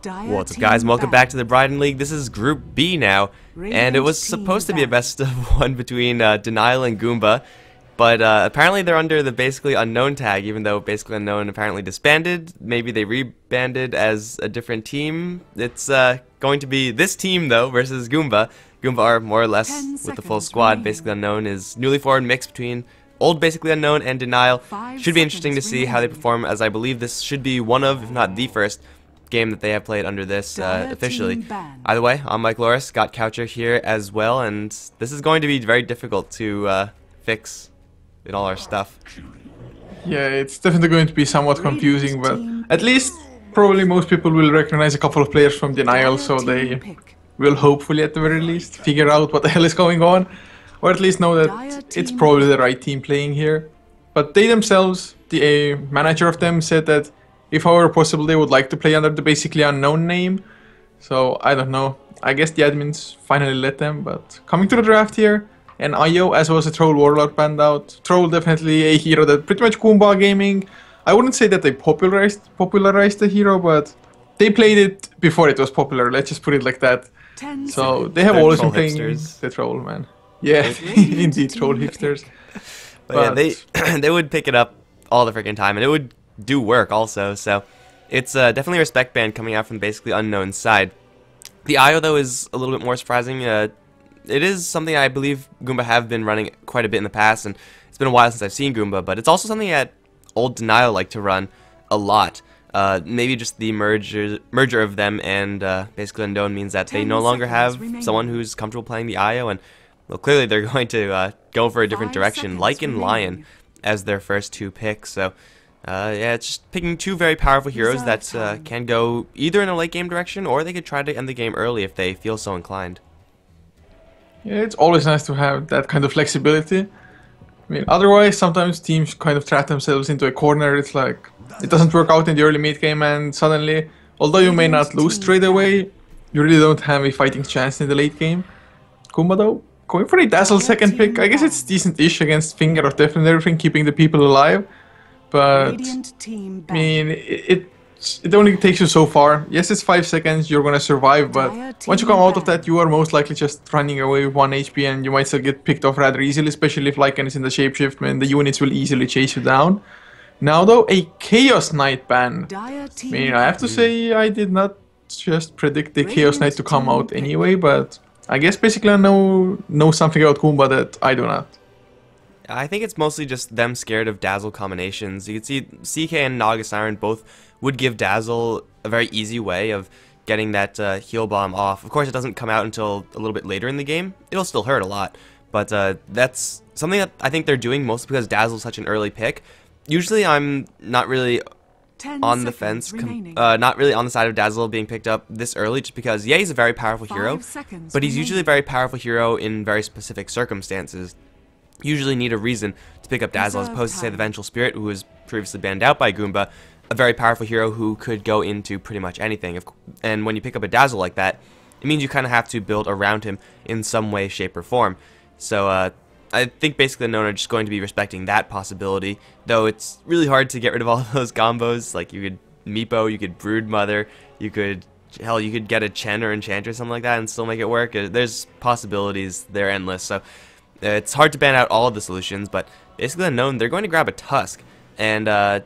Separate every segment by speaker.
Speaker 1: What's up, guys? Welcome back to the Bridon League. This is Group B now, and it was supposed to be a best of one between Denial and Goomba, but apparently they're under the basically unknown tag, even though basically unknown apparently disbanded. Maybe they rebanded as a different team. It's going to be this team, though, versus Goomba. Goomba are more or less with the full squad. Basically unknown is newly formed mix between old basically unknown and Denial. Should be interesting to see how they perform, as I believe this should be one of, if not the first, game that they have played under this officially. Either way, I'm Mike Loris, got Coucher here as well, and this is going to be very difficult to fix in all our stuff.
Speaker 2: Yeah, it's definitely going to be somewhat confusing, but at least probably most people will recognize a couple of players from Denial, so they will hopefully at the very least figure out what the hell is going on, or at least know that it's probably the right team playing here. But they themselves, the manager of them, said that if however possible they would like to play under the basically unknown name. So I don't know, I guess the admins finally let them. But coming to the draft here, and IO as well as a Troll Warlord panned out. Troll definitely a hero that pretty much Goomba Gaming, I wouldn't say that they popularized the hero, but they played it before it was popular, let's just put it like that. So they have always been playing the Troll, man. Yeah, indeed, Troll hipsters.
Speaker 1: But yeah, they would pick it up all the freaking time, and it would do work also, so it's definitely a respect band coming out from basically unknown side. The IO, though, is a little bit more surprising. It is something I believe Goomba have been running quite a bit in the past, and it's been a while since I've seen Goomba, but it's also something that old Denial like to run a lot. Maybe just the merger of them and basically unknown means that they no longer have someone who's comfortable playing the IO, and well, clearly they're going to go for a different direction, like in Lion, as their first two picks. So yeah, it's just picking two very powerful heroes that can go either in a late game direction, or they could try to end the game early if they feel so inclined.
Speaker 2: Yeah, it's always nice to have that kind of flexibility. I mean, otherwise sometimes teams kind of trap themselves into a corner. It's like it doesn't work out in the early mid game, and suddenly, although you may not lose straight away, you really don't have a fighting chance in the late game. Goomba, though, going for a Dazzle second pick, I guess it's decent-ish against Finger of Death and everything, keeping the people alive. But I mean, it only takes you so far. Yes, it's 5 seconds, you're gonna survive, but once you come out of that, you are most likely just running away with 1 HP, and you might still get picked off rather easily, especially if Lycan is in the shapeshift, man. The units will easily chase you down. Now, though, a Chaos Knight ban. I mean, I have to say, I did not just predict the Chaos Knight to come out anyway, but I guess basically I know something about Goomba that I do not.
Speaker 1: I think it's mostly just them scared of Dazzle combinations. You can see CK and Naga Siren both would give Dazzle a very easy way of getting that heal bomb off. Of course, it doesn't come out until a little bit later in the game. It'll still hurt a lot, but that's something that I think they're doing mostly because Dazzle's such an early pick. Usually, I'm not really on the fence, not really on the side of Dazzle being picked up this early, just because, yeah, he's a very powerful hero, but he's usually a very powerful hero in very specific circumstances. Usually need a reason to pick up Dazzle, as opposed to, say, the Vengeful Spirit, who was previously banned out by Goomba, a very powerful hero who could go into pretty much anything. And when you pick up a Dazzle like that, it means you kind of have to build around him in some way, shape, or form. So I think basically the known are just going to be respecting that possibility, though it's really hard to get rid of all of those combos. Like, you could Meepo, you could Broodmother, you could, hell, you could get a Chen or Enchantress or something like that and still make it work. There's possibilities, they're endless, so it's hard to ban out all of the solutions, but basically unknown, they're going to grab a Tusk, and I've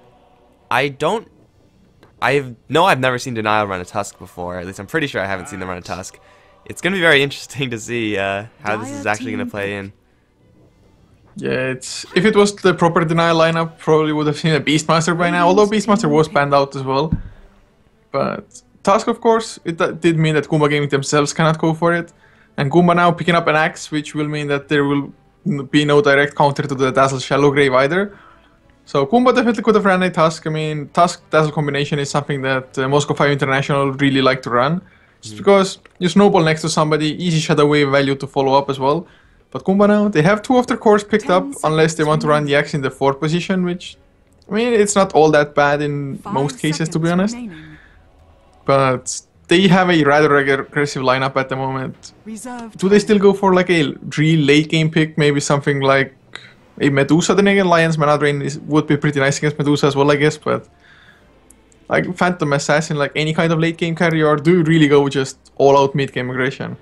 Speaker 1: never seen Denial run a Tusk before. At least I'm pretty sure I haven't seen them run a Tusk. It's going to be very interesting to see how this is actually going to play in.
Speaker 2: Yeah, if it was the proper Denial lineup, probably would have seen a Beastmaster by now, although Beastmaster was banned out as well. But Tusk, of course, it did mean that Goomba Gaming themselves cannot go for it. And Goomba now picking up an Axe, which will mean that there will be no direct counter to the Dazzle Shallow Grave either. So Goomba definitely could have ran a Tusk. I mean, Tusk-Dazzle combination is something that Moscow 5 International really like to run. Just because you snowball next to somebody, easy Shadow Wave value to follow up as well. But Goomba now, they have 2 of their cores picked up, unless they want to run the Axe in the 4th position, which, I mean, it's not all that bad in most cases, to be honest. But they have a rather aggressive lineup at the moment. Do they still go for like a real late game pick? Maybe something like a Medusa? Then again, Lion's Mana Drain would be pretty nice against Medusa as well, I guess. But like Phantom Assassin, like any kind of late game carry, or do you really go just all out mid game aggression?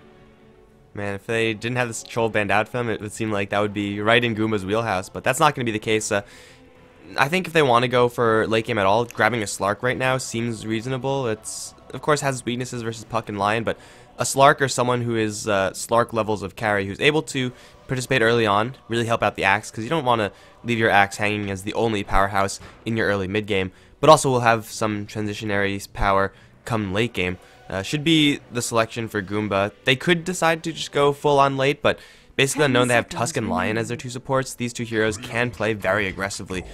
Speaker 1: Man, if they didn't have this troll banned out for them, it would seem like that would be right in Goomba's wheelhouse, but that's not going to be the case. I think if they want to go for late game at all, grabbing a Slark right now seems reasonable. It's, of course, has its weaknesses versus Puck and Lion, but a Slark or someone who is Slark levels of carry, who's able to participate early on, really help out the Axe, because you don't want to leave your Axe hanging as the only powerhouse in your early mid game, but also will have some transitionary power come late game. Should be the selection for Goomba. They could decide to just go full on late, but basically unknown, they have Tusk and Lion as their two supports. These two heroes can play very aggressively,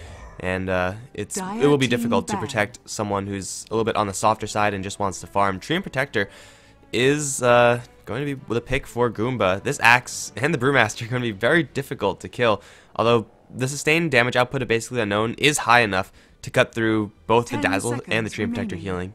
Speaker 1: and it will be difficult to protect someone who's a little bit on the softer side and just wants to farm. Tree and Protector is going to be the pick for Goomba. This Axe and the Brewmaster are going to be very difficult to kill, although the sustained damage output of basically unknown is high enough to cut through both the Dazzle and the Tree and Protector healing.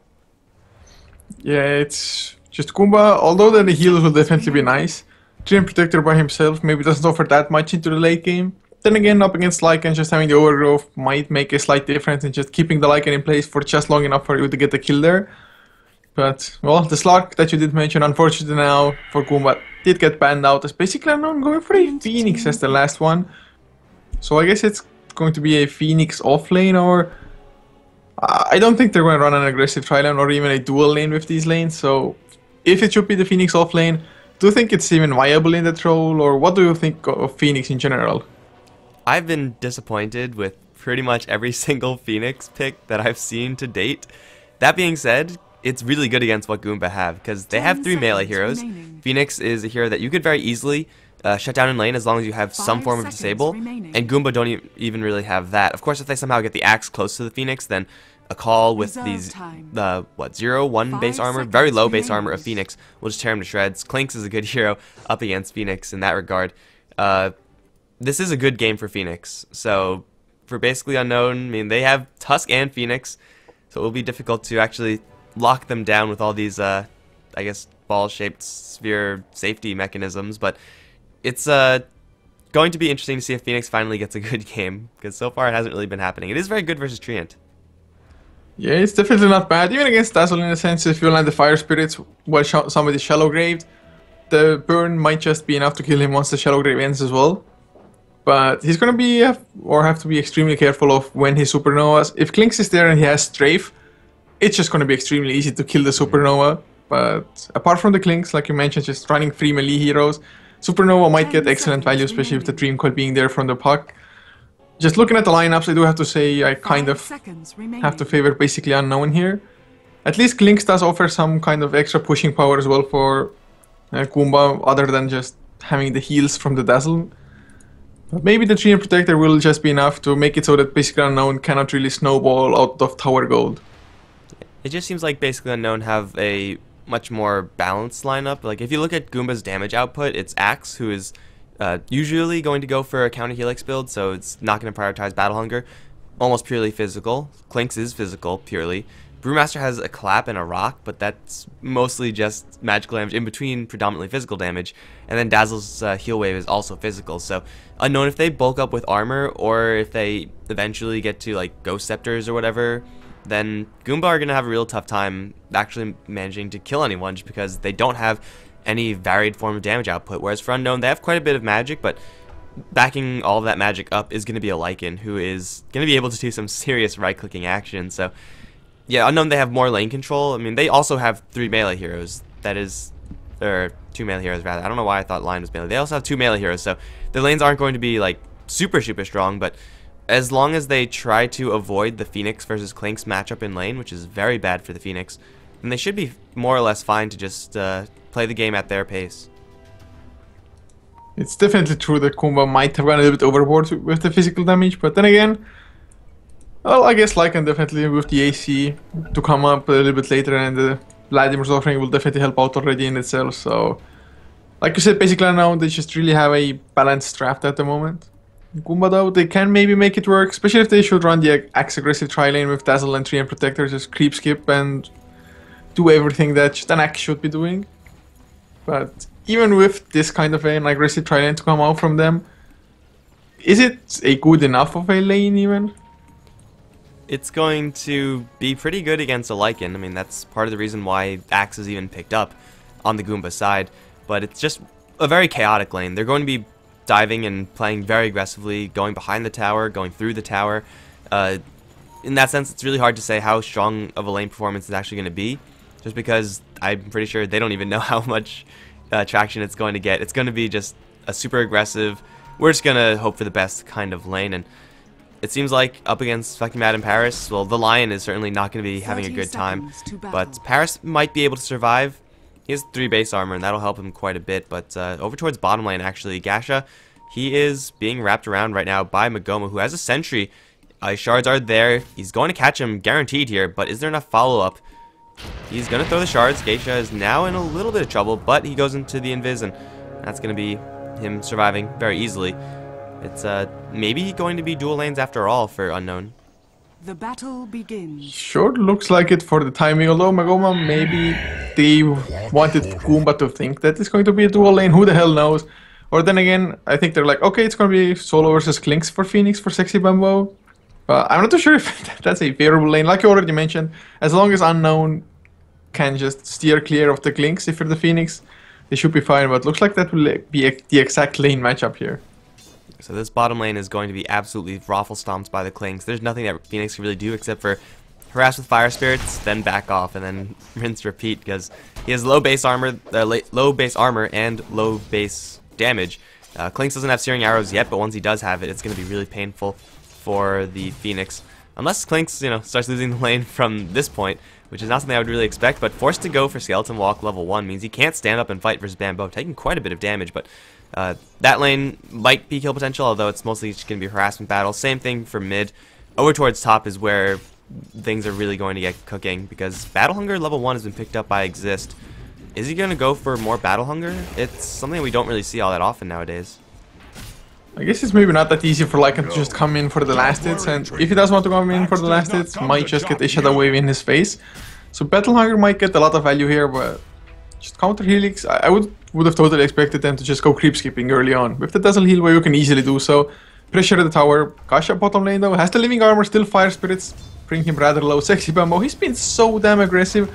Speaker 2: Yeah, it's just Goomba, although then the heals will definitely be nice. Tree and Protector by himself maybe doesn't offer that much into the late game. Then again, up against Lycan, just having the overgrowth might make a slight difference in just keeping the Lycan in place for just long enough for you to get the kill there. But, well, the Slark that you did mention, unfortunately now for Goomba, did get banned out as basically unknown, going for a Phoenix as the last one. So I guess it's going to be a Phoenix off lane, or I don't think they're going to run an aggressive tri-lane or even a dual lane with these lanes. So if it should be the Phoenix off lane, do you think it's even viable in that role, or what do you think of Phoenix in general?
Speaker 1: I've been disappointed with pretty much every single Phoenix pick that I've seen to date. That being said, it's really good against what Goomba have, because they have 3 melee heroes. Phoenix is a hero that you could very easily shut down in lane as long as you have some form of disable, and Goomba don't even really have that. Of course, if they somehow get the Axe close to the Phoenix, then a call with these, 0-1 base armor, very low base armor of Phoenix will just tear him to shreds. Clinks is a good hero up against Phoenix in that regard. This is a good game for Phoenix, so for basically unknown, I mean, they have Tusk and Phoenix, so it will be difficult to actually lock them down with all these, I guess, ball-shaped sphere safety mechanisms, but it's going to be interesting to see if Phoenix finally gets a good game, because so far it hasn't really been happening. It is very good versus Treant.
Speaker 2: Yeah, it's definitely not bad, even against Dazzle in a sense. If you land the Fire Spirits while somebody's Shallow Graved, the burn might just be enough to kill him once the Shallow Grave ends as well. But he's going to be, or have to be extremely careful of when he Supernovas. If Clinks is there and he has Strafe, it's just going to be extremely easy to kill the Supernova. But apart from the Clinks, like you mentioned, just running 3 melee heroes, Supernova might get excellent value, especially with the Dream Coil being there from the Puck. Just looking at the lineups, I do have to say I kind of have to favor basically unknown here. At least Clinks does offer some kind of extra pushing power as well for Goomba, other than just having the heals from the Dazzle. But maybe the Tree and Protector will just be enough to make it so that basically unknown cannot really snowball out of Tower Gold.
Speaker 1: It just seems like basically unknown have a much more balanced lineup. Like if you look at Goomba's damage output, it's Axe, who is usually going to go for a counter Helix build, so it's not going to prioritize Battle Hunger. Almost purely physical. Clinks is physical, purely. Brewmaster has a Clap and a Rock, but that's mostly just magical damage in between predominantly physical damage. And then Dazzle's Heal Wave is also physical, so unknown if they bulk up with armor, or if they eventually get to like Ghost Scepters or whatever, then Goomba are going to have a real tough time actually managing to kill anyone, just because they don't have any varied form of damage output. Whereas for unknown, they have quite a bit of magic, but backing all of that magic up is going to be a Lycan, who is going to be able to do some serious right-clicking action. So yeah, unknown, they have more lane control. I mean, they also have 3 melee heroes. That is, or 2 melee heroes rather. I don't know why I thought Lion was melee. They also have 2 melee heroes, so their lanes aren't going to be like super strong, but as long as they try to avoid the Phoenix versus Clinks matchup in lane, which is very bad for the Phoenix, then they should be more or less fine to just play the game at their pace.
Speaker 2: It's definitely true that Goomba might have gone a little bit overboard with the physical damage, but then again, well, I guess Lycan definitely with the AC to come up a little bit later, and the Vladimir's offering will definitely help out already in itself. So, like you said, basically now they just really have a balanced draft at the moment. Goomba though, they can maybe make it work, especially if they should run the Axe aggressive tri-lane with Dazzle and Tree and Protector, just creep skip and do everything that just an Axe should be doing. But even with this kind of an aggressive tri-lane to come out from them, is it a good enough of a lane even?
Speaker 1: it's going to be pretty good against a Lycan. I mean, that's part of the reason why Axe is even picked up on the Goomba side. But it's just a very chaotic lane. They're going to be diving and playing very aggressively, going behind the tower, going through the tower. In that sense, it's really hard to say how strong of a lane performance is actually going to be, just because I'm pretty sure they don't even know how much traction it's going to get. It's going to be just a super aggressive, we're just going to hope for the best kind of lane. And it seems like up against Fucking Mad in Paris, well, the Lion is certainly not going to be having a good time, but Paris might be able to survive. He has 3 base armor, and that'll help him quite a bit. But over towards bottom lane, actually, Gasha, he is being wrapped around right now by Magoma, who has a sentry. Ice shards are there. He's going to catch him, guaranteed here. But is there enough follow-up? He's going to throw the shards. Geisha is now in a little bit of trouble, but he goes into the invis, and that's going to be him surviving very easily. It's maybe going to be dual lanes after all for Unknown.
Speaker 3: The battle begins.
Speaker 2: Sure, looks like it for the timing. Although Magoma, maybe they wanted Goomba to think that it's going to be a dual lane. Who the hell knows? Or then again, I think they're like, okay, it's going to be solo versus Klinks for Phoenix for Sexy Bambo. I'm not too sure if that's a favorable lane. Like you already mentioned, as long as Unknown can just steer clear of the Klinks if you're the Phoenix, they should be fine. But looks like that will be the exact lane matchup here.
Speaker 1: So this bottom lane is going to be absolutely raffle stomped by the Klinks. There's nothing that Phoenix can really do except for harass with fire spirits, then back off, and then rinse repeat, because he has low base armor, and low base damage. Klinks doesn't have searing arrows yet, but once he does have it, it's going to be really painful for the Phoenix. Unless Klinks, starts losing the lane from this point, which is not something I would really expect, but forced to go for Skeleton Walk level 1 means he can't stand up and fight versus Bambo, taking quite a bit of damage, but that lane might be kill potential, although it's mostly just going to be harassment battle. Same thing for mid. Over towards top is where things are really going to get cooking, because Battle Hunger level 1 has been picked up by Exist. Is he going to go for more Battle Hunger? It's something we don't really see all that often nowadays.
Speaker 2: I guess it's maybe not that easy for Lycan to just come in for the last hits, and if he does want to come in for the last hits, might just get a Shadow Wave in his face. So Battle Hunger might get a lot of value here, but just counter Helix, I would have totally expected them to just go creep skipping early on. With the Dazzle Heal where you can easily do so. Pressure the tower. Kasha bottom lane though, has the Living Armor, still Fire Spirits, bring him rather low. Sexy Bambo, he's been so damn aggressive.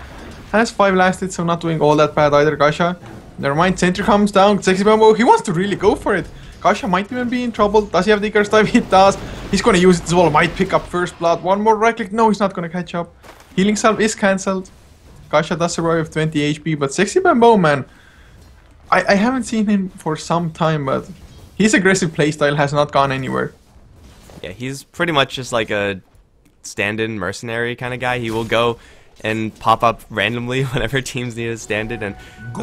Speaker 2: Has 5 last hits, so not doing all that bad either, Kasha. Never mind, Sentry comes down, Sexy Bambo, he wants to really go for it. Kasha might even be in trouble. Does he have the Icarus dive? He does. He's gonna use it as well, might pick up first blood. One more right click, no, he's not gonna catch up. Healing Salve is cancelled. Kasha does survive with 20 HP, but Sexy Bambo, man, I haven't seen him for some time, but his aggressive playstyle has not gone anywhere.
Speaker 1: Yeah, he's pretty much just like a stand-in mercenary kind of guy. He will go and pop up randomly whenever teams need a stand-in, and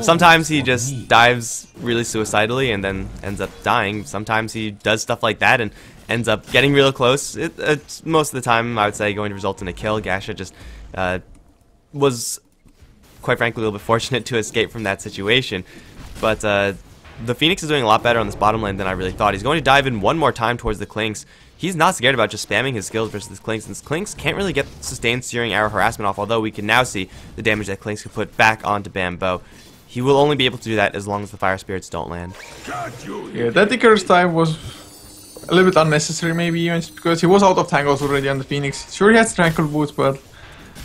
Speaker 1: sometimes he just dives really suicidally and then ends up dying. Sometimes he does stuff like that and ends up getting real close. It's most of the time, I would say, going to result in a kill. Gasha just was, quite frankly, a little bit fortunate to escape from that situation. But the Phoenix is doing a lot better on this bottom lane than I really thought. He's going to dive in one more time towards the Klinks. He's not scared about just spamming his skills versus the Klinks, since Klinks can't really get sustained Searing Arrow harassment off, although we can now see the damage that Klinks can put back onto Bambo. He will only be able to do that as long as the Fire Spirits don't land.
Speaker 2: Yeah, that Icarus dive was a little bit unnecessary, maybe even because he was out of tangles already on the Phoenix. Sure, he has Tranquil Boots, but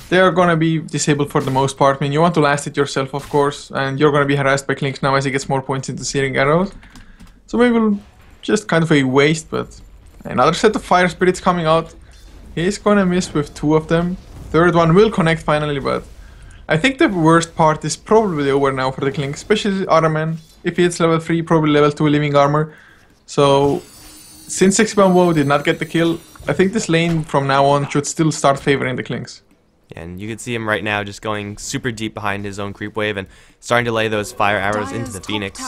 Speaker 2: they are gonna be disabled for the most part. I mean, you want to last it yourself, of course, and you're gonna be harassed by Klinks now as he gets more points into Searing Arrows. So maybe just kind of a waste, but another set of Fire Spirits coming out. He's gonna miss with 2 of them. Third one will connect finally, but I think the worst part is probably over now for the Klinks, especially Otterman. If he hits level 3, probably level 2 Living Armor. So since 6 Bambo did not get the kill, I think this lane from now on should still start favoring the Klinks.
Speaker 1: And you can see him right now just going super deep behind his own creep wave and starting to lay those fire arrows into the Phoenix.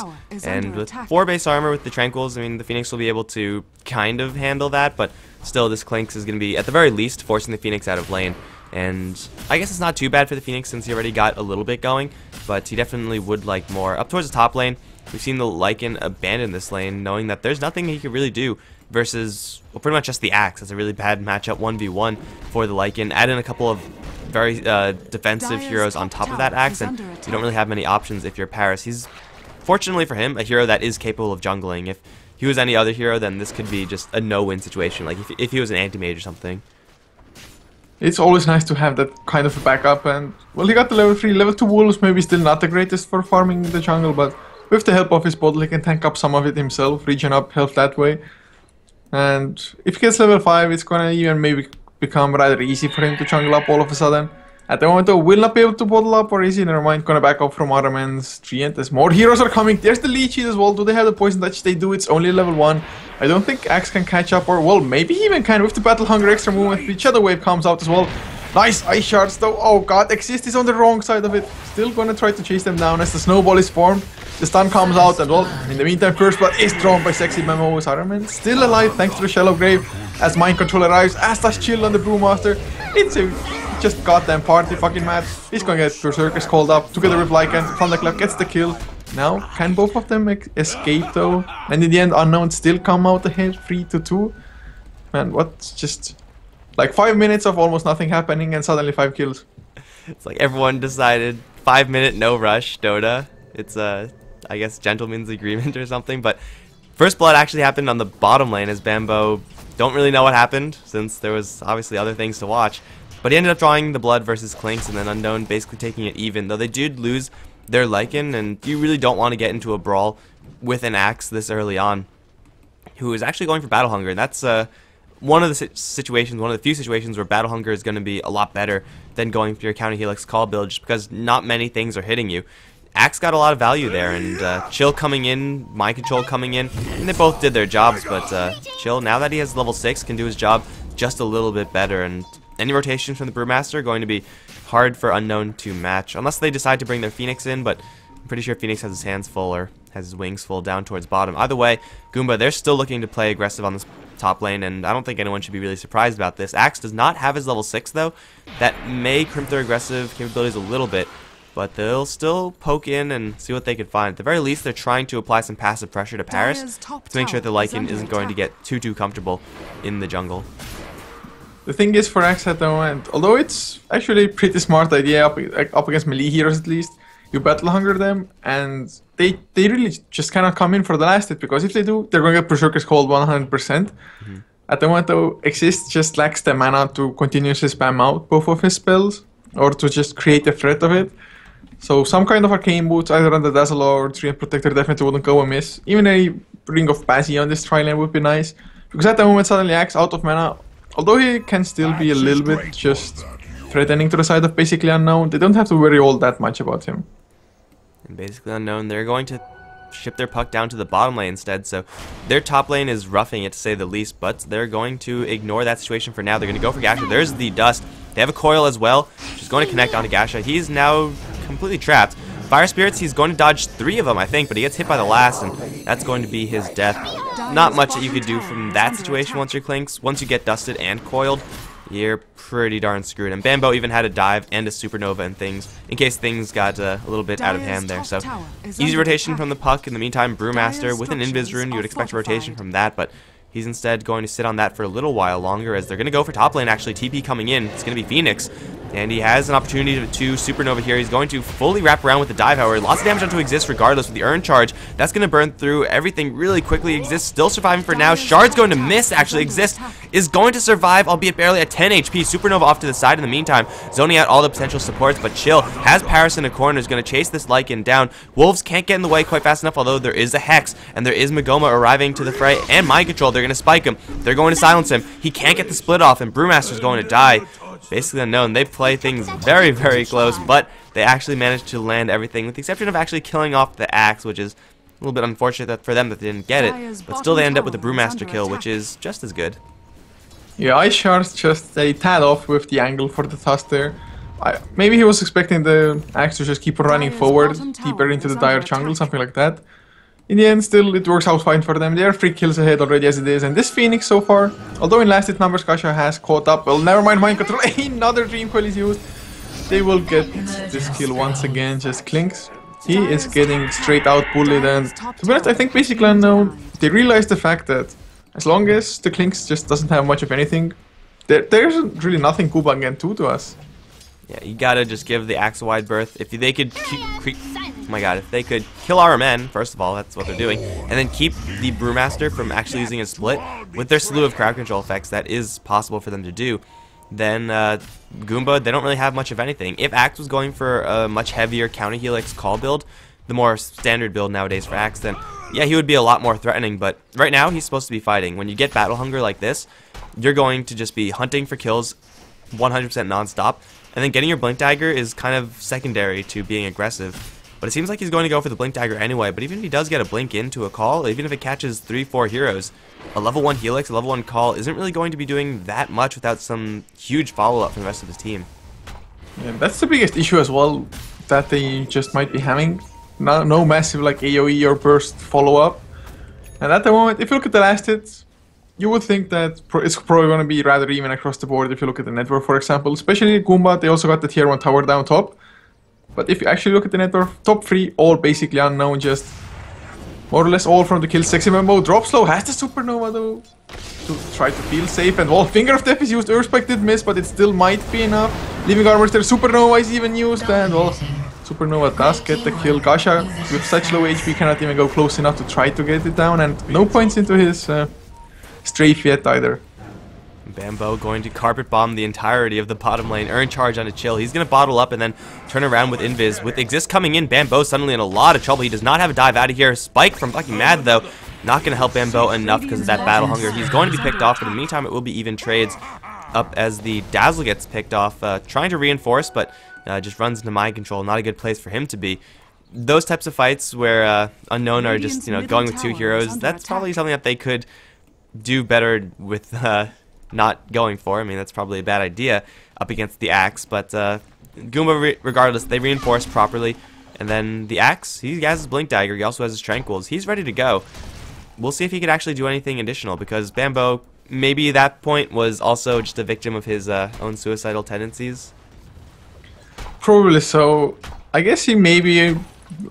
Speaker 1: And with 4 base armor with the Tranquils, I mean, the Phoenix will be able to kind of handle that, but still this Klinks is going to be, at the very least, forcing the Phoenix out of lane. And I guess it's not too bad for the Phoenix since he already got a little bit going, but he definitely would like more. Up towards the top lane, we've seen the Lycan abandon this lane, knowing that there's nothing he could really do versus, well, pretty much just the Axe. That's a really bad matchup 1v1 for the Lycan. Add in a couple of very defensive heroes on top of that Axe, and you don't really have many options if you're Paris. He's, fortunately for him, a hero that is capable of jungling. If he was any other hero, then this could be just a no-win situation, like if he was an anti-mage or something.
Speaker 2: It's always nice to have that kind of a backup, and well, he got the level 3. Level 2 wolves maybe still not the greatest for farming the jungle, but with the help of his bottle he can tank up some of it himself, regen up health that way. And if he gets level 5, it's gonna even maybe become rather easy for him to jungle up all of a sudden. At the moment though, will not be able to bottle up, or is he? Never mind, gonna back up from Ottoman's treant as more heroes are coming. There's the leechy as well. Do they have the poison touch? They do. It's only level 1. I don't think Axe can catch up, or well, maybe he even can with the Battle Hunger extra movement. The Shadow Wave comes out as well. Nice ice shards though. Oh god, Exist is on the wrong side of it. Still gonna try to chase them down as the snowball is formed. The stun comes out, and well, in the meantime, First Blood is drawn by Sexy Memo. Saruman still alive thanks to the Shallow Grave as Mind Control arrives, as does Chill on the Brewmaster. It's a just goddamn party fucking mad. He's gonna get Berserkers called up together with Lycan. Thunderclap gets the kill. Now, can both of them escape though? And in the end, Unknown still come out ahead 3-2. Man, what's just like 5 minutes of almost nothing happening and suddenly 5 kills.
Speaker 1: It's like everyone decided 5-minute no rush Dota. It's I guess gentleman's agreement or something, but First Blood actually happened on the bottom lane as Bambo don't really know what happened since there was obviously other things to watch. But he ended up drawing the blood versus Clinks, and then Unknown basically taking it even, though they did lose their Lycan, and you really don't want to get into a brawl with an Axe this early on, who is actually going for Battle Hunger, and that's one of the situations, one of the few situations where Battle Hunger is going to be a lot better than going for your counter Helix call build, just because not many things are hitting you. Axe got a lot of value there, and Chill coming in, Mind Control coming in, and they both did their jobs, but Chill, now that he has level 6, can do his job just a little bit better, and any rotation from the Brewmaster are going to be hard for Unknown to match, unless they decide to bring their Phoenix in, but I'm pretty sure Phoenix has his hands full, or has his wings full down towards bottom. Either way, Goomba, they're still looking to play aggressive on this top lane, and I don't think anyone should be really surprised about this. Axe does not have his level 6, though. That may crimp their aggressive capabilities a little bit, but they'll still poke in and see what they can find. At the very least, they're trying to apply some passive pressure to Paris to make sure the Lycan isn't going to get too comfortable in the jungle.
Speaker 2: The thing is for Axe at the moment, although it's actually a pretty smart idea up against melee heroes at least, you Battle Hunger them, and they really just cannot come in for the last hit, because if they do, they're going to get Berserkers called 100%. At the moment though, Exist just lacks the mana to continuously spam out both of his spells, or to just create a threat of it. So some kind of Arcane Boots, either on the Dazzle or Treant Protector, definitely wouldn't go amiss. Even a Ring of Passy on this tri-lane would be nice, because at the moment suddenly Axe out of mana, although he can still be a little bit just threatening to the side of basically Unknown, they don't have to worry all that much about him.
Speaker 1: And basically Unknown, they're going to ship their puck down to the bottom lane instead, so their top lane is roughing it to say the least, but they're going to ignore that situation for now. They're going to go for Gasha. There's the Dust. They have a coil as well, she's going to connect onto Gasha. He's now completely trapped. Fire Spirits, he's going to dodge 3 of them, I think, but he gets hit by the last, and that's going to be his death. Not much that you could do from that situation once you're Clinks. Once you get dusted and coiled, you're pretty darn screwed. And Bambo even had a dive and a supernova and things, in case things got a little bit out of hand there. So, easy rotation from the puck. In the meantime, Brewmaster with an Invis rune, you would expect a rotation from that, but he's instead going to sit on that for a little while longer, as they're going to go for top lane actually. TP coming in, it's going to be Phoenix. And he has an opportunity to supernova here. He's going to fully wrap around with the dive, however. Lots of damage onto Exist regardless with the Urn Charge. That's going to burn through everything really quickly. Exist still surviving for now. Shard's going to miss, actually. Exist is going to survive, albeit barely at 10 HP. Supernova off to the side in the meantime, zoning out all the potential supports, but Chill has Paris in a corner, is going to chase this Lycan down. Wolves can't get in the way quite fast enough, although there is a Hex, and there is Magoma arriving to the fray, and Mind Control. They're going to spike him. They're going to silence him. He can't get the split off, and Brewmaster's going to die. Basically Unknown, they play things very close, but they actually managed to land everything, with the exception of actually killing off the Axe, which is a little bit unfortunate for them that they didn't get it, but still they end up with the Brewmaster kill, which is just as good.
Speaker 2: Yeah, Ice Shards just a tad off with the angle for the toss there. Maybe he was expecting the Axe to just keep running forward, deeper into the Dire jungle, something like that. In the end, still, it works out fine for them. They are 3 kills ahead already as it is. And this Phoenix so far, although in last hit numbers Kasha has caught up, well, never mind Mind Control, another Dream Coil is used. They will get this kill once again, just Clinks. He is getting straight out bullied, and to be honest, I think basically Unknown, they realize the fact that as long as the Clinks just doesn't have much of anything, there's really nothing Goomba can do to us.
Speaker 1: Yeah, you gotta just give the Axe a wide berth. If they could oh my god, if they could kill our men, first of all, that's what they're doing, and then keep the Brewmaster from actually using a split with their slew of crowd control effects, that is possible for them to do. then Goomba, they don't really have much of anything. If Axe was going for a much heavier counter helix call build, the more standard build nowadays for Axe, then yeah, he would be a lot more threatening. But right now, he's supposed to be fighting. When you get battle hunger like this, you're going to just be hunting for kills 100% non-stop, and then getting your blink dagger is kind of secondary to being aggressive. But it seems like he's going to go for the blink dagger anyway. But even if he does get a blink into a call, even if it catches 3-4 heroes, a level 1 helix, a level 1 call isn't really going to be doing that much without some huge follow-up from the rest of his team.
Speaker 2: Yeah, that's the biggest issue as well that they just might be having. No massive like AoE or burst follow-up. And at the moment, if you look at the last hits, you would think that it's probably going to be rather even across the board if you look at the network, for example. Especially Goomba, they also got the tier 1 tower down top. But if you actually look at the network, top 3, all basically unknown, just more or less all from the kill. Sexy Membo drops low, has the supernova though, to try to feel safe. And Finger of Death is used, Earthspike did miss, but it still might be enough. Living Armor there, supernova is even used, and supernova does get the kill. Gasha, with such low HP, cannot even go close enough to try to get it down, and no points into his strafe yet either.
Speaker 1: Bambo going to carpet bomb the entirety of the bottom lane, earn charge on a chill. He's going to bottle up and then turn around with Invis. With Exist coming in, Bambo suddenly in a lot of trouble. He does not have a dive out of here. Spike from fucking Mad though, not going to help Bambo enough because of that battle hunger. He's going to be picked off, but in the meantime it will be even trades up as the Dazzle gets picked off, trying to reinforce, but just runs into mind control. Not a good place for him to be. Those types of fights where Unknown are just going with 2 heroes, that's probably something that they could do better with not going for. I mean, that's probably a bad idea up against the Axe, but Goomba, regardless, they reinforce properly, and then the Axe, he has his Blink Dagger, he also has his Tranquils, he's ready to go. We'll see if he could actually do anything additional, because Bambo, maybe at that point, was also just a victim of his own suicidal tendencies.
Speaker 2: Probably so. I guess he maybe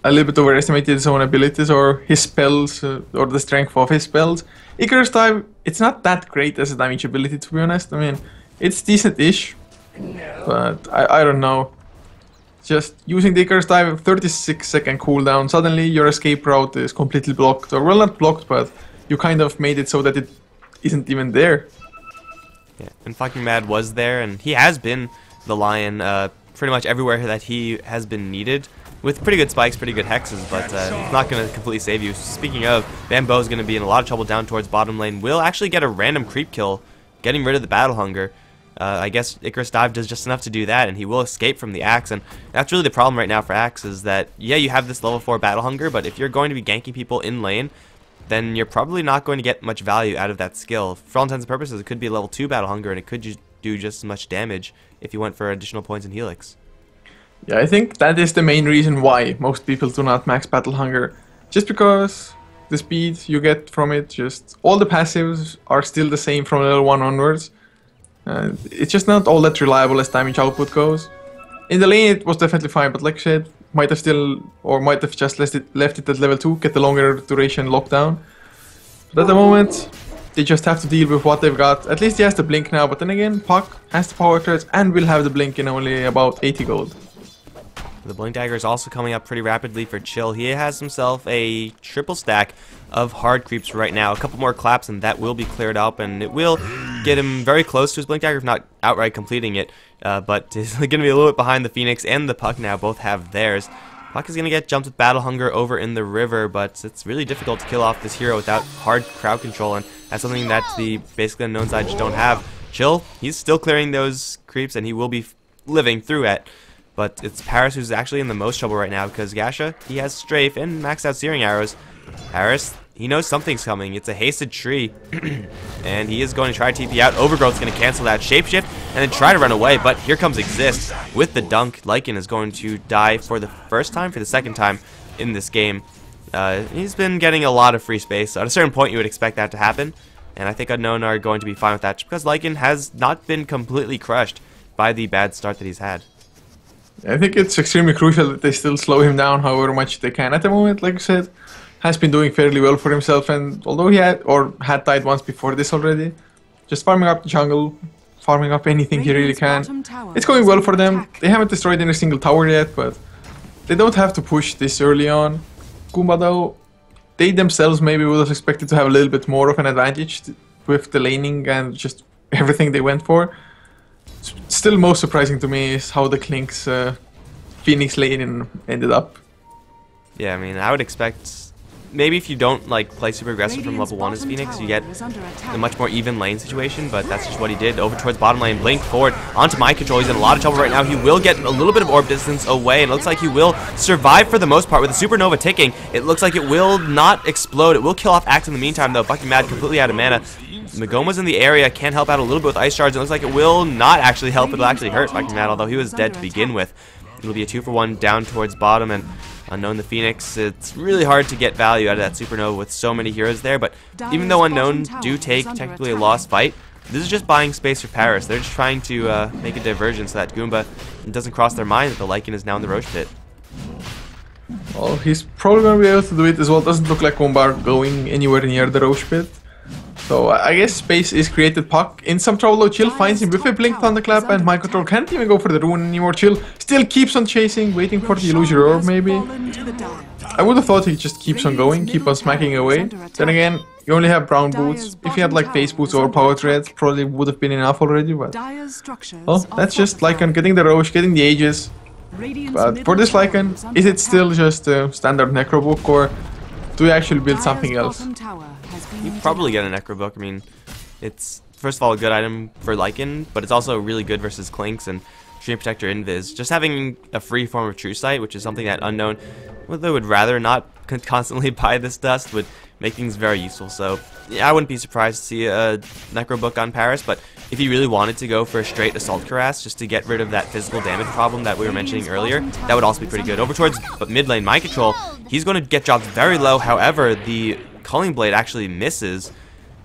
Speaker 2: a little bit overestimated his own abilities or his spells, or the strength of his spells. Icarus Dive, it's not that great as a damage ability, to be honest. I mean, it's decent-ish, but I don't know. Just using the Icarus Dive, 36-second cooldown, suddenly your escape route is completely blocked. Or, well, not blocked, but you kind of made it so that it isn't even there.
Speaker 1: Yeah, and fucking Mad was there, and he has been the Lion pretty much everywhere that he has been needed. With pretty good spikes, pretty good hexes, but it's not going to completely save you. Speaking of, Bambo is going to be in a lot of trouble down towards bottom lane. Will actually get a random creep kill, getting rid of the battle hunger. I guess Icarus Dive does just enough to do that, and he will escape from the Axe. And that's really the problem right now for Axe, is that, yeah, you have this level 4 battle hunger, but if you're going to be ganking people in lane, then you're probably not going to get much value out of that skill. For all intents and purposes, it could be a level 2 battle hunger, and it could do just as much damage if you went for additional points in Helix.
Speaker 2: Yeah, I think that is the main reason why most people do not max battle hunger. Just because the speed you get from it, just all the passives are still the same from level 1 onwards. It's just not all that reliable as damage output goes. In the lane it was definitely fine, but like I said, might have just left it at level 2, get the longer duration lockdown. But at the moment, they just have to deal with what they've got. At least he has the blink now, but then again, Puck has the power threads and will have the blink in only about 80 gold.
Speaker 1: The Blink Dagger is also coming up pretty rapidly for Chill. He has himself a triple stack of hard creeps right now. A couple more claps and that will be cleared up, and it will get him very close to his Blink Dagger, if not outright completing it. But he's going to be a little bit behind the Phoenix and the Puck now. Both have theirs. Puck is going to get jumped with Battle Hunger over in the river, but it's really difficult to kill off this hero without hard crowd control, and that's something that the basically unknown side just don't have. Chill, he's still clearing those creeps, and he will be living through it. But it's Paris who's actually in the most trouble right now, because Gasha, he has Strafe and maxed out Searing Arrows. Paris, he knows something's coming. It's a hasted tree. And he is going to try to TP out. Overgrowth's going to cancel that Shapeshift and then try to run away. But here comes Exist with the dunk. Lycan is going to die for the second time in this game. He's been getting a lot of free space. So at a certain point, you would expect that to happen. And I think Unknown are going to be fine with that, just because Lycan has not been completely crushed by the bad start that he's had.
Speaker 2: I think it's extremely crucial that they still slow him down however much they can. At the moment, like I said, has been doing fairly well for himself, and although he had died once before this already, just farming up the jungle, farming up anything he really can. It's going well for them. They haven't destroyed any single tower yet, but they don't have to push this early on. Goomba though, they themselves maybe would have expected to have a little bit more of an advantage with the laning and just everything they went for. still most surprising to me is how the Klink's Phoenix lane ended up.
Speaker 1: Yeah, I mean, I would expect maybe if you don't like play super aggressive from level 1 as Phoenix, you get a much more even lane situation, but that's just what he did. Over towards bottom lane, blink forward onto mind control. He's in a lot of trouble right now. He will get a little bit of orb distance away, and it looks like he will survive for the most part with the supernova ticking. It looks like it will not explode. It will kill off Axe in the meantime, though. Fucking Mad completely out of mana. Magoma's in the area, can help out a little bit with ice shards. It looks like it will not actually help. It'll actually hurt Fucking Mad, although he was dead to begin with. It'll be a 2-for-1 down towards bottom, and Unknown the Phoenix, it's really hard to get value out of that supernova with so many heroes there, but even though Unknown do take technically a lost fight, this is just buying space for Paris. They're just trying to make a diversion so that Goomba doesn't cross their mind that the Lycan is now in the Roche Pit.
Speaker 2: Well, he's probably going to be able to do it as well. Doesn't look like Goomba are going anywhere near the Roche Pit. So I guess space is created. Puck in some trouble though. Chill finds him with a blink thunderclap, and mind control can't even go for the rune anymore. Chill still keeps on chasing, waiting for the illusion orb maybe. I would have thought he just keeps on going, keep on smacking away. Then again, you only have brown boots. If he had like face boots or power treads, probably would have been enough already, but well, that's just Lycan getting the Roche, getting the Aegis. But for this Lycan, is it still just a standard Necrobook, or do we actually build something else?
Speaker 1: You probably get a Necrobook. I mean, it's first of all a good item for Lycan, but it's also really good versus Klinks and Stream Protector Invis. Just having a free form of True Sight, which is something that Unknown, well, they would rather not constantly buy this dust, would make things very useful. So yeah, I wouldn't be surprised to see a Necrobook on Paris, but if he really wanted to go for a straight Assault Cuirass just to get rid of that physical damage problem that we were mentioning earlier, that would also be pretty good. Over towards mid lane, Mind Control, he's going to get dropped very low. However, the Culling Blade actually misses.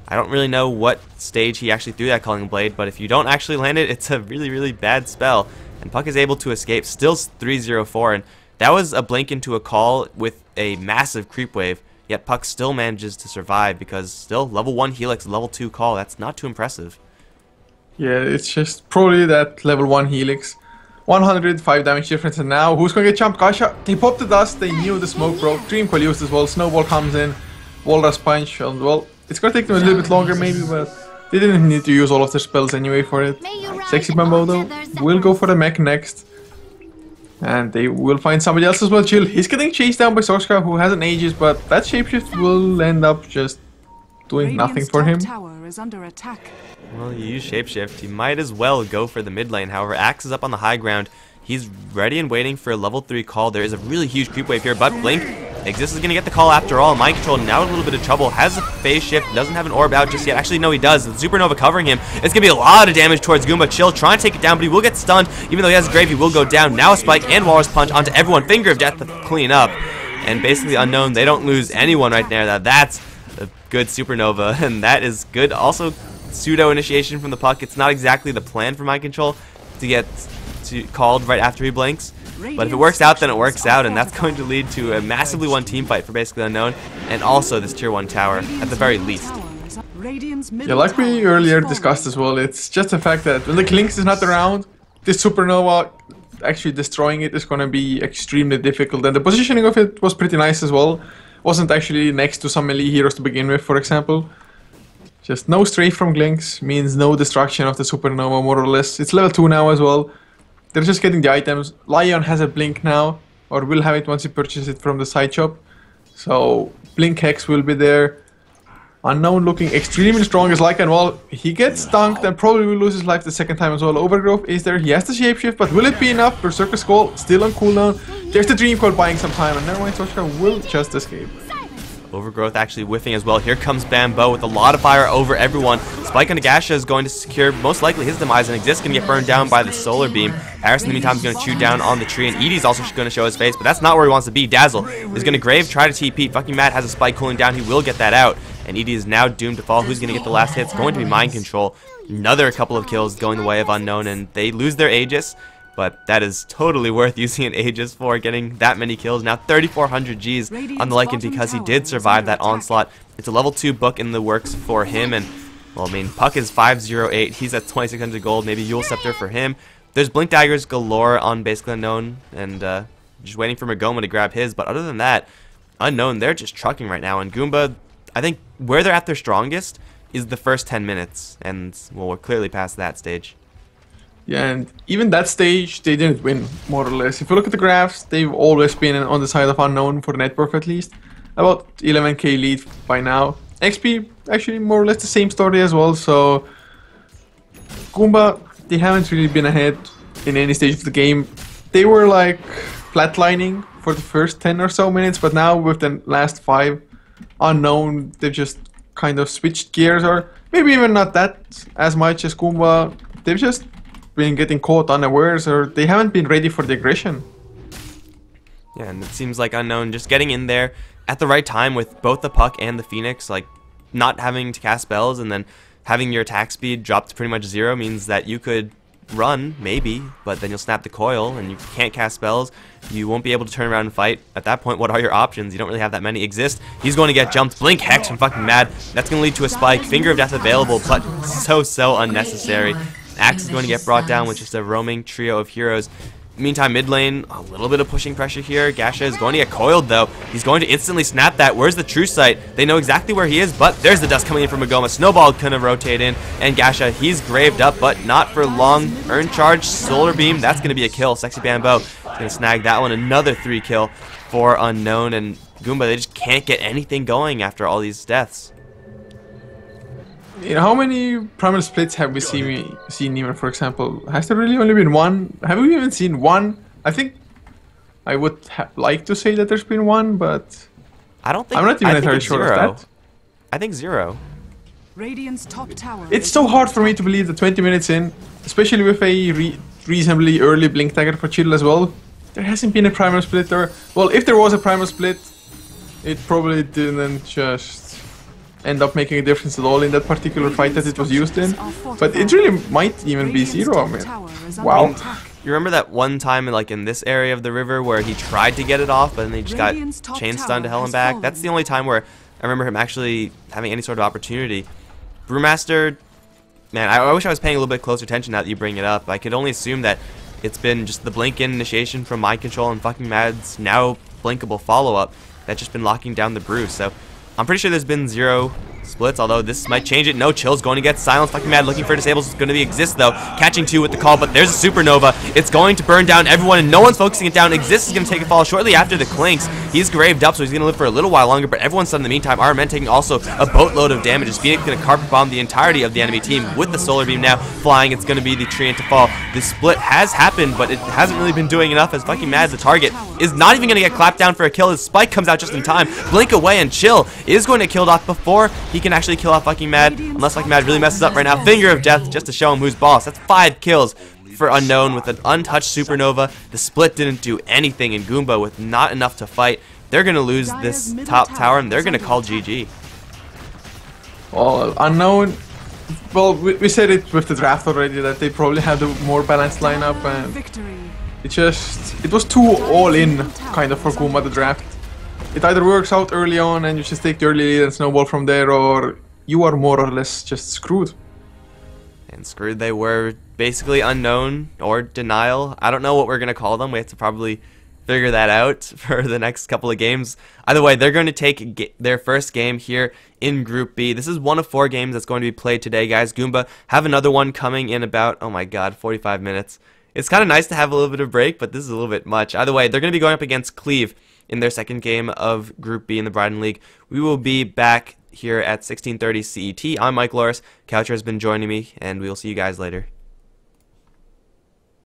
Speaker 1: I don't really know what stage he actually threw that Culling Blade, but if you don't actually land it, it's a really, really bad spell. And Puck is able to escape, still 3-0-4, and that was a blink into a call with a massive creep wave, yet Puck still manages to survive because still level 1 Helix, level 2 call, that's not too impressive.
Speaker 2: Yeah, it's just probably that level 1 Helix. 105 damage difference, and now who's gonna get jumped? Kasha, they popped the dust, they knew the smoke broke, Dream Coil used as well, Snowball comes in, Walrus Punch, and well, it's gonna take them a little bit longer maybe, but they didn't need to use all of their spells anyway for it. Sexy Bambo though, will go for the mech next. And they will find somebody else as well. Chill, he's getting chased down by Sorska, who has an Aegis, but that shapeshift will end up just doing nothing for him.
Speaker 1: Well, you use Shapeshift, you might as well go for the mid lane. However, Axe is up on the high ground. He's ready and waiting for a level 3 call. There is a really huge creep wave here, but Blink, Exist is going to get the call after all. Mind Control now in a little bit of trouble. Has a phase shift, doesn't have an orb out just yet. Actually, no, he does. The Supernova covering him. It's going to be a lot of damage towards Goomba. Chill, trying to take it down, but he will get stunned. Even though he has a grave, he will go down. Now a Spike and Walrus Punch onto everyone. Finger of Death to clean up. And basically Unknown, they don't lose anyone right there. Now that's a good Supernova, and that is good. Also, pseudo-initiation from the Puck. It's not exactly the plan for Mind Control to get called right after he blinks. But if it works out, then it works out, and that's going to lead to a massively won team fight for basically Unknown, and also this tier 1 tower, at the very least.
Speaker 2: Yeah, like we earlier discussed as well, it's just the fact that when the Klinks is not around, this Supernova, actually destroying it is going to be extremely difficult, and the positioning of it was pretty nice as well. Wasn't actually next to some melee heroes to begin with, for example. Just no strafe from Klinks means no destruction of the Supernova, more or less. It's level 2 now as well. They're just getting the items. Lion has a Blink now, or will have it once you purchase it from the side shop. So, Blink Hex will be there. Unknown looking extremely strong as Lycan. Well, he gets stunked and probably will lose his life the second time as well. Overgrowth is there. He has the shapeshift, but will it be enough? Berserker Skull still on cooldown. There's the Dream Coil buying some time, and Nevermind Soshka will just escape.
Speaker 1: Overgrowth actually whiffing as well. Here comes Bambo with a lot of fire over everyone. Spike on Nagasha is going to secure most likely his demise, and Exist going to get burned down by the solar beam. Harris in the meantime is going to chew down on the tree, and Edie's also going to show his face, but that's not where he wants to be. Dazzle is going to grave, try to TP. Fucking Matt has a Spike cooling down. He will get that out, and Edie is now doomed to fall. Who's going to get the last hit? It's going to be Mind Control. Another couple of kills going the way of Unknown, and they lose their Aegis. But that is totally worth using an Aegis for, getting that many kills. Now 3,400 Gs on the Lycan because he did survive that onslaught. It's a level 2 book in the works for him. And, well, I mean, Puck is 508. He's at 2,600 gold. Maybe Yule Scepter for him. There's Blink Daggers galore on basically Unknown. And just waiting for Magoma to grab his. But other than that, Unknown, they're just trucking right now. And Goomba, I think where they're at their strongest is the first 10 minutes. And, well, we're clearly past that stage.
Speaker 2: Yeah, and even that stage, they didn't win, more or less. If you look at the graphs, they've always been on the side of unknown for network at least. About 11k lead by now. XP, actually more or less the same story as well, so... Goomba, they haven't really been ahead in any stage of the game. They were like flatlining for the first 10 or so minutes, but now with the last 5 unknown, they've just kind of switched gears, or maybe even not that as much as Goomba. They've just been getting caught unawares, or they haven't been ready for the aggression.
Speaker 1: Yeah, and it seems like Unknown just getting in there at the right time with both the Puck and the Phoenix, like not having to cast spells and then having your attack speed drop to pretty much 0 means that you could run, maybe, but then you'll snap the coil and you can't cast spells. You won't be able to turn around and fight. At that point, what are your options? You don't really have that many exist. He's going to get jumped. Blink Hex from fucking Mad. That's going to lead to a spike. Finger of Death available, but so unnecessary. Axe is going to get brought down with just a roaming trio of heroes. Meantime, mid lane, a little bit of pushing pressure here. Gasha is going to get coiled, though. He's going to instantly snap that. Where's the true sight? They know exactly where he is, but there's the dust coming in from Magoma. Snowball gonna rotate in, and Gasha, he's graved up, but not for long. Earn charge, Solar Beam, that's gonna be a kill. Sexy Bambo is gonna snag that one. Another 3 kill for Unknown, and Goomba, they just can't get anything going after all these deaths.
Speaker 2: You know, how many primal splits have we seen even, for example? Has there really only been one? Have we even seen one? I think I would like to say that there's been one, but
Speaker 1: I don't think
Speaker 2: I'm not even entirely sure of that.
Speaker 1: I think 0.
Speaker 3: Radiant's top tower.
Speaker 2: It's so hard for me to believe that 20 minutes in, especially with a reasonably early Blink Dagger for Chill as well, there hasn't been a primal split there. Well, if there was a primal split, it probably didn't just end up making a difference at all in that particular fight that it was used in. But it really might even be 0, I mean. Wow.
Speaker 1: You remember that one time like in this area of the river where he tried to get it off, but then he just got chain stunned to hell and back? That's the only time where I remember him actually having any sort of opportunity. Brewmaster, man, I wish I was paying a little bit closer attention now that you bring it up. I could only assume that it's been just the blink in initiation from Mind Control and fucking Mad's now blinkable follow-up that's just been locking down the Brew. So I'm pretty sure there's been 0 splits, although this might change it. No, Chill's going to get silenced. Fucking Mad looking for disables. It's going to exist, though. Catching 2 with the call, but there's a supernova. It's going to burn down everyone, and no one's focusing it down. Exist is going to take a fall shortly after the clinks. He's graved up, so he's going to live for a little while longer, but everyone's done in the meantime. RMN taking also a boatload of damage. Phoenix going to carpet bomb the entirety of the enemy team with the solar beam now flying. It's going to be the Treant to fall. This split has happened, but it hasn't really been doing enough as fucking Mad, the target, is not even going to get clapped down for a kill. His spike comes out just in time. Blink away, and Chill is going to kill off before he can actually kill off fucking Mad, unless fucking Mad really messes up right now. Finger of Death just to show him who's boss. That's 5 kills for Unknown with an untouched supernova. The split didn't do anything, and Goomba with not enough to fight. They're going to lose this top tower, and they're going to call GG.
Speaker 2: Well, Unknown, well, we said it with the draft already that they probably had a more balanced lineup, and it was too all-in kind of for Goomba, the draft. It either works out early on and you just take the early lead and snowball from there, or you are more or less just screwed.
Speaker 1: And screwed they were. Basically Unknown or Denial. I don't know what we're going to call them. We have to probably figure that out for the next couple of games. Either way, they're going to take their first game here in Group B. This is one of 4 games that's going to be played today, guys. Goomba have another one coming in about, oh my god, 45 minutes. It's kind of nice to have a little bit of break, but this is a little bit much. Either way, they're going to be going up against Cleve in their second game of Group B in the Bridon League. We will be back here at 16:30 CET. I'm Mike Loris. Coucher has been joining me, and we will see you guys later.